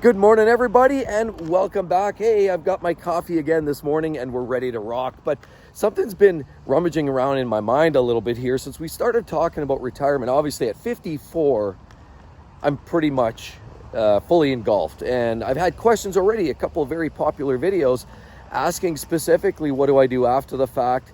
Good morning, everybody, and welcome back. Hey, I've got my coffee again this morning and we're ready to rock. But something's been rummaging around in my mind a little bit here since we started talking about retirement. Obviously, at 54, I'm pretty much fully engulfed. And I've had questions already, a couple of very popular videos asking specifically, what do I do after the fact?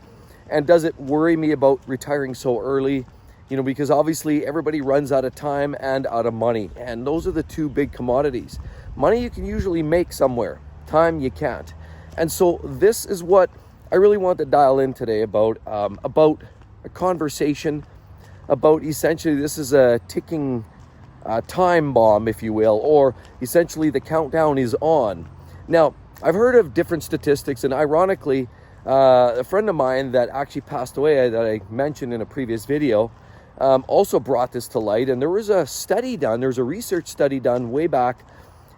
And does it worry me about retiring so early? You know, because obviously everybody runs out of time and out of money. And those are the two big commodities. Money you can usually make somewhere, time you can't. And so this is what I really want to dial in today about a conversation about essentially this is a ticking time bomb, if you will, or essentially the countdown is on. Now, I've heard of different statistics, and ironically, a friend of mine that actually passed away that I mentioned in a previous video also brought this to light. And there was a study done, there's a research study done way back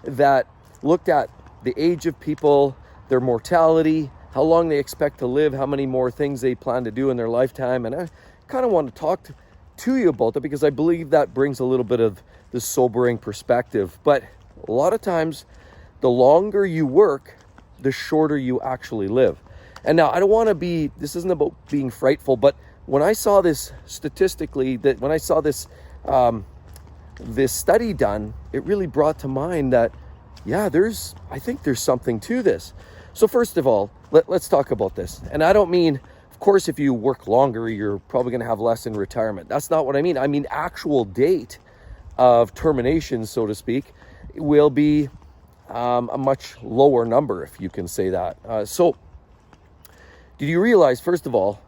that looked at the age of people, their mortality, how long they expect to live, how many more things they plan to do in their lifetime. And I kind of want to talk to you about that because I believe that brings a little bit of this sobering perspective. But a lot of times, the longer you work, the shorter you actually live. And now I don't want to be, this isn't about being frightful, but when I saw this statistically, when I saw this study done, it really brought to mind that, yeah, I think there's something to this. So first of all, let's talk about this. And I don't mean, of course, if you work longer, you're probably going to have less in retirement. That's not what I mean. I mean, actual date of termination, so to speak, will be a much lower number, if you can say that. So did you realize, first of all,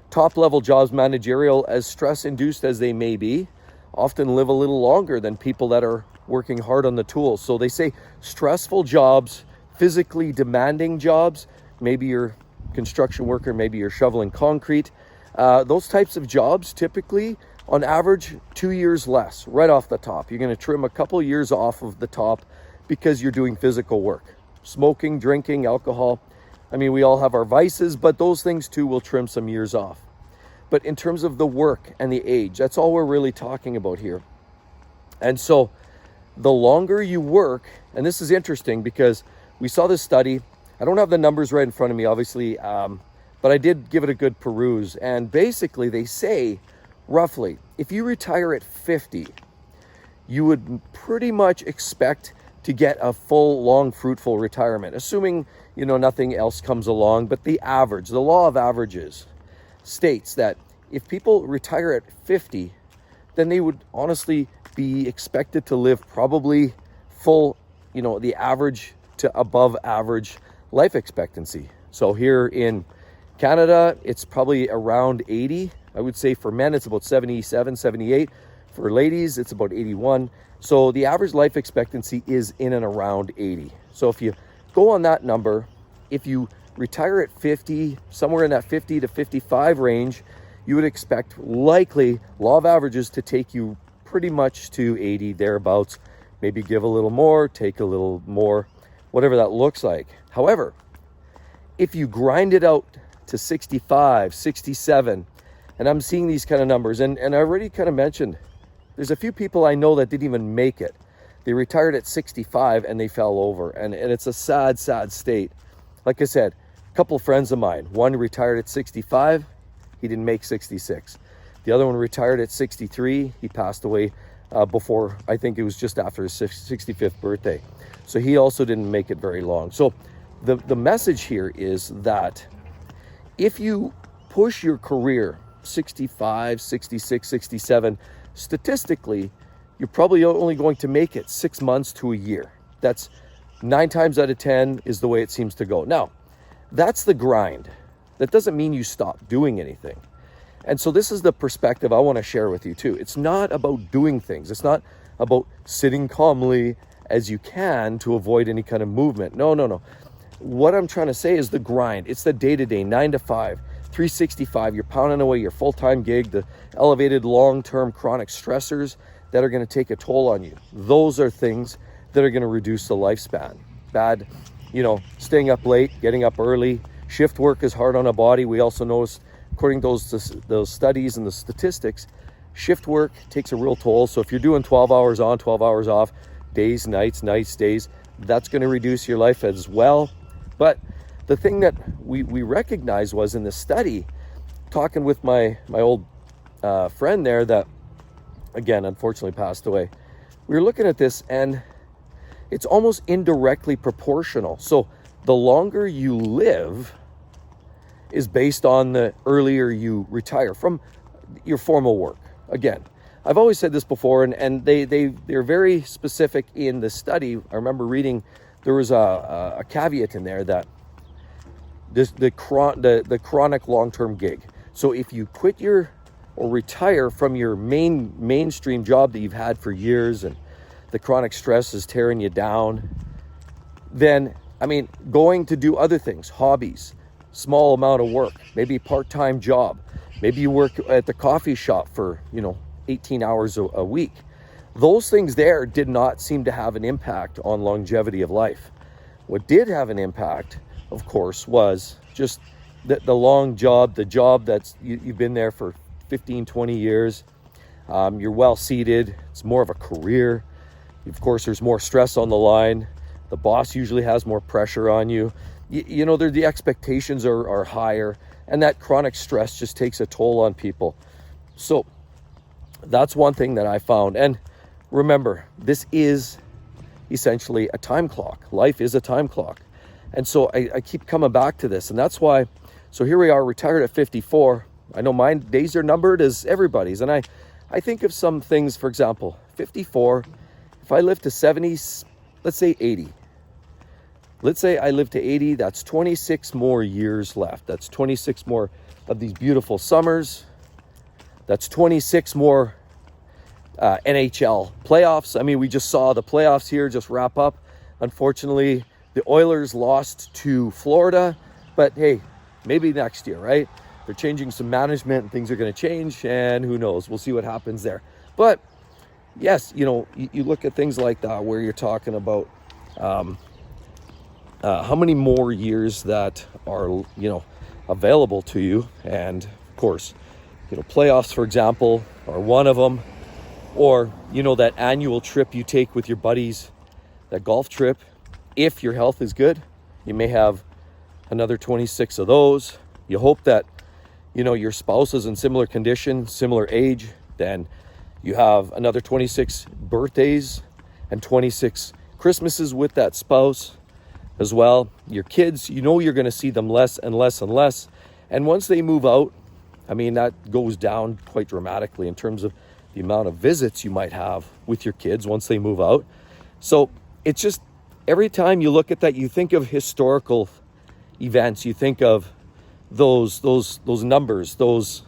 top-level jobs, managerial, as stress-induced as they may be, often live a little longer than people that are working hard on the tools. So they say stressful jobs, physically demanding jobs, maybe you're a construction worker, maybe you're shoveling concrete. Those types of jobs typically, on average, 2 years less, right off the top. You're going to trim a couple years off of the top because you're doing physical work. Smoking, drinking, alcohol. I mean, we all have our vices, but those things too will trim some years off. But in terms of the work and the age, that's all we're really talking about here. And so the longer you work, and this is interesting because we saw this study. I don't have the numbers right in front of me, obviously, but I did give it a good peruse. And basically they say, roughly, if you retire at 50, you would pretty much expect to get a full, long, fruitful retirement, assuming, you know, nothing else comes along. But the average, the law of averages, states that if people retire at 50, then they would honestly be expected to live probably full, you know, the average to above average life expectancy. So here in Canada, it's probably around 80. I would say for men, it's about 77, 78. For ladies, it's about 81. So the average life expectancy is in and around 80. So if you go on that number, if you retire at 50, somewhere in that 50 to 55 range, you would expect likely law of averages to take you pretty much to 80 thereabouts. Maybe give a little more, take a little more, whatever that looks like. However, if you grind it out to 65, 67, and I'm seeing these kind of numbers, and I already kind of mentioned, there's a few people I know that didn't even make it. They retired at 65 and they fell over, and it's a sad, sad state. Like I said, a couple of friends of mine, one retired at 65, he didn't make 66. The other one retired at 63, he passed away before, I think it was just after his 65th birthday. So he also didn't make it very long. So the message here is that if you push your career 65, 66, 67, statistically, you're probably only going to make it 6 months to a year. That's 9 times out of 10 is the way it seems to go. Now, that's the grind. That doesn't mean you stop doing anything. And so this is the perspective I want to share with you too. It's not about doing things. It's not about sitting calmly as you can to avoid any kind of movement. No. What I'm trying to say is the grind. It's the day-to-day, 9 to 5, 365. You're pounding away your full-time gig, the elevated long-term chronic stressors that are going to take a toll on you. Those are things that are going to reduce the lifespan. Bad, staying up late, getting up early. Shift work is hard on a body. We also notice, according to those studies and the statistics, shift work takes a real toll. So if you're doing 12 hours on, 12 hours off, days, nights, days. That's going to reduce your life as well. But the thing that we recognized was in the study, talking with my old friend there that, again, unfortunately passed away. We were looking at this, and it's almost indirectly proportional. So the longer you live is based on the earlier you retire from your formal work. Again, I've always said this before, and they're very specific in the study. I remember reading there was a caveat in there that the chronic long-term gig. So if you quit or retire from your mainstream job that you've had for years, and the chronic stress is tearing you down, then, I mean, going to do other things, hobbies, small amount of work, maybe part-time job, maybe you work at the coffee shop for, 18 hours a week. Those things there did not seem to have an impact on longevity of life. What did have an impact, of course, was just the long job, the job that's you've been there for 15, 20 years. You're well seated. It's more of a career. Of course, there's more stress on the line. The boss usually has more pressure on you. The expectations are higher, and that chronic stress just takes a toll on people. So that's one thing that I found. And remember, this is essentially a time clock. Life is a time clock. And so I keep coming back to this. And that's why, so here we are, retired at 54. I know my days are numbered as everybody's. And I think of some things, for example, 54, if I live to 70, let's say 80. Let's say I live to 80, that's 26 more years left. That's 26 more of these beautiful summers. That's 26 more NHL playoffs. I mean, we just saw the playoffs here just wrap up. Unfortunately, the Oilers lost to Florida, but hey, maybe next year, right? They're changing some management and things are going to change, and who knows? We'll see what happens there. But yes, you look at things like that where you're talking about how many more years that are, available to you. And of course, playoffs, for example, are one of them. Or, that annual trip you take with your buddies, that golf trip. If your health is good, you may have another 26 of those. You hope that, your spouse is in similar condition, similar age, then you have another 26 birthdays and 26 Christmases with that spouse as well. Your kids, you're going to see them less and less and less. And once they move out, I mean, that goes down quite dramatically in terms of the amount of visits you might have with your kids once they move out. So it's just, every time you look at that, you think of historical events, you think of those numbers, those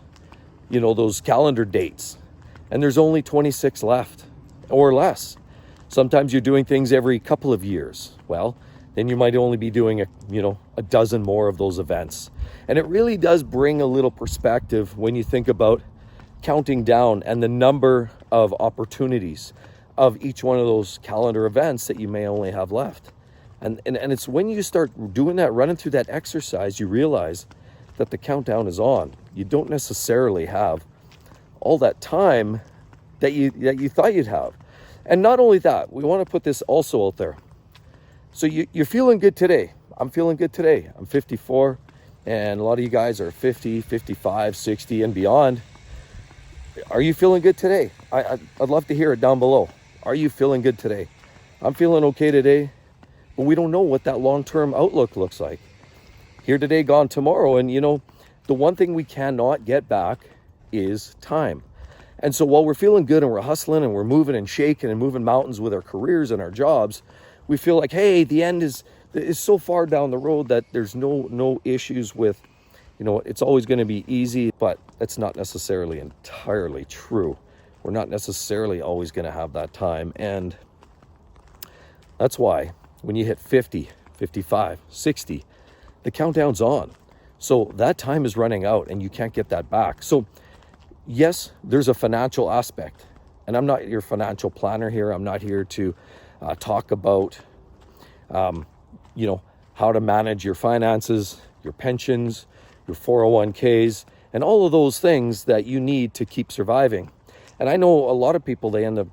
calendar dates, and there's only 26 left or less. Sometimes you're doing things every couple of years. Well, then you might only be doing a dozen more of those events. And it really does bring a little perspective when you think about counting down and the number of opportunities of each one of those calendar events that you may only have left. And it's when you start doing that, running through that exercise, you realize that the countdown is on. You don't necessarily have all that time that you thought you'd have. And not only that, we want to put this also out there. So you're feeling good today. I'm feeling good today. I'm 54, and a lot of you guys are 50, 55, 60, and beyond. Are you feeling good today? I'd love to hear it down below. Are you feeling good today? I'm feeling okay today, but we don't know what that long-term outlook looks like. Here today, gone tomorrow. And the one thing we cannot get back is time. And so while we're feeling good and we're hustling and we're moving and shaking and moving mountains with our careers and our jobs, we feel like, hey, the end is so far down the road that there's no issues with, it's always going to be easy. But that's not necessarily entirely true. We're not necessarily always going to have that time. And that's why when you hit 50, 55, 60, the countdown's on. So that time is running out and you can't get that back. So yes, there's a financial aspect. And I'm not your financial planner here. I'm not here to talk about, how to manage your finances, your pensions, your 401ks, and all of those things that you need to keep surviving. And I know a lot of people, they end up,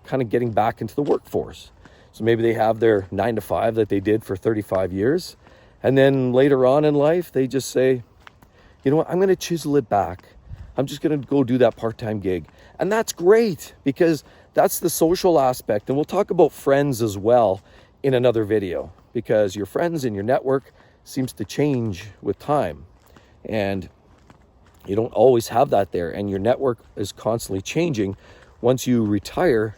kind of getting back into the workforce. So maybe they have their 9 to 5 that they did for 35 years. And then later on in life, they just say, you know what, I'm going to chisel it back. I'm just going to go do that part-time gig. And that's great, because that's the social aspect. And we'll talk about friends as well in another video, because your friends and your network seems to change with time. And you don't always have that there. And your network is constantly changing. Once you retire,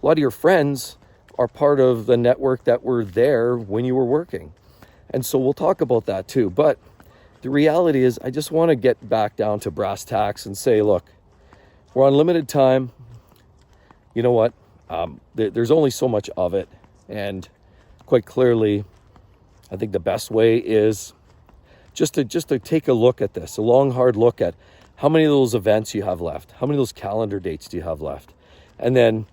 a lot of your friends are part of the network that were there when you were working. And so we'll talk about that too. But the reality is, I just want to get back down to brass tacks and say, look, we're on limited time. You know what? There's only so much of it. And quite clearly, I think the best way is just to take a look at this, a long, hard look at how many of those events you have left, how many of those calendar dates do you have left, and then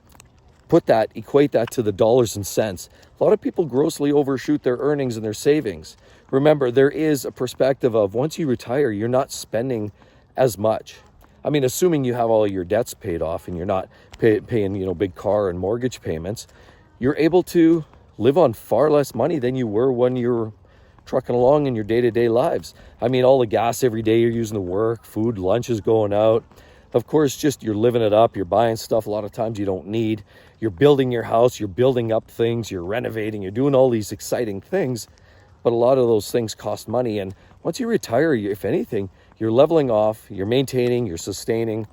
equate that to the dollars and cents. A lot of people grossly overshoot their earnings and their savings. Remember, there is a perspective of once you retire, you're not spending as much. I mean, assuming you have all your debts paid off and you're not paying, big car and mortgage payments, you're able to live on far less money than you were when you were trucking along in your day-to-day lives. I mean, all the gas every day you're using to work, food, lunch is going out. Of course, just you're living it up. You're buying stuff a lot of times you don't need. You're building your house. You're building up things. You're renovating. You're doing all these exciting things. But a lot of those things cost money. And once you retire, if anything, you're leveling off. You're maintaining. You're sustaining.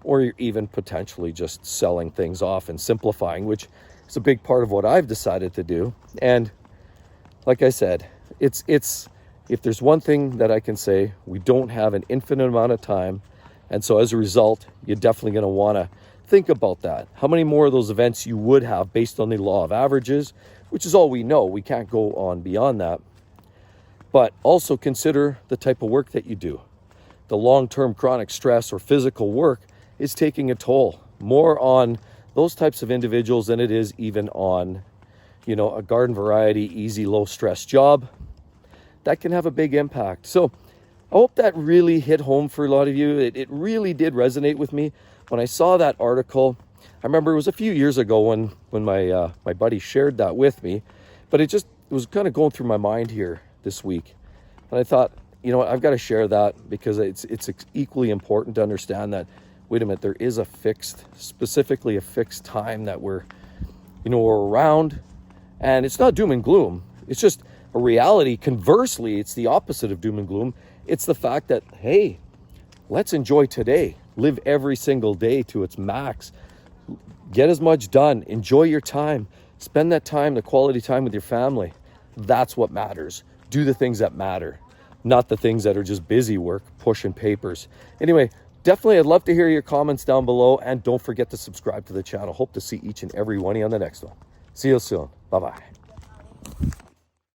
Or you're even potentially just selling things off and simplifying, which is a big part of what I've decided to do. And like I said, it's if there's one thing that I can say, we don't have an infinite amount of time. And so as a result, you're definitely going to want to think about that. How many more of those events you would have based on the law of averages, which is all we know. We can't go on beyond that. But also consider the type of work that you do. The long-term chronic stress or physical work is taking a toll more on those types of individuals than it is even on, a garden variety, easy, low stress job. That can have a big impact. So I hope that really hit home for a lot of you. It really did resonate with me when I saw that article. I remember it was a few years ago when my buddy shared that with me, but it was kind of going through my mind here this week. And I thought, I've got to share that because it's equally important to understand that, wait a minute, there is specifically a fixed time that we're around, and it's not doom and gloom. It's just a reality. Conversely, it's the opposite of doom and gloom. It's the fact that, hey, let's enjoy today. Live every single day to its max. Get as much done. Enjoy your time. Spend that time, the quality time with your family. That's what matters. Do the things that matter, not the things that are just busy work, pushing papers. Anyway, definitely I'd love to hear your comments down below, and don't forget to subscribe to the channel. Hope to see each and every one of you on the next one. See you soon. Bye-bye.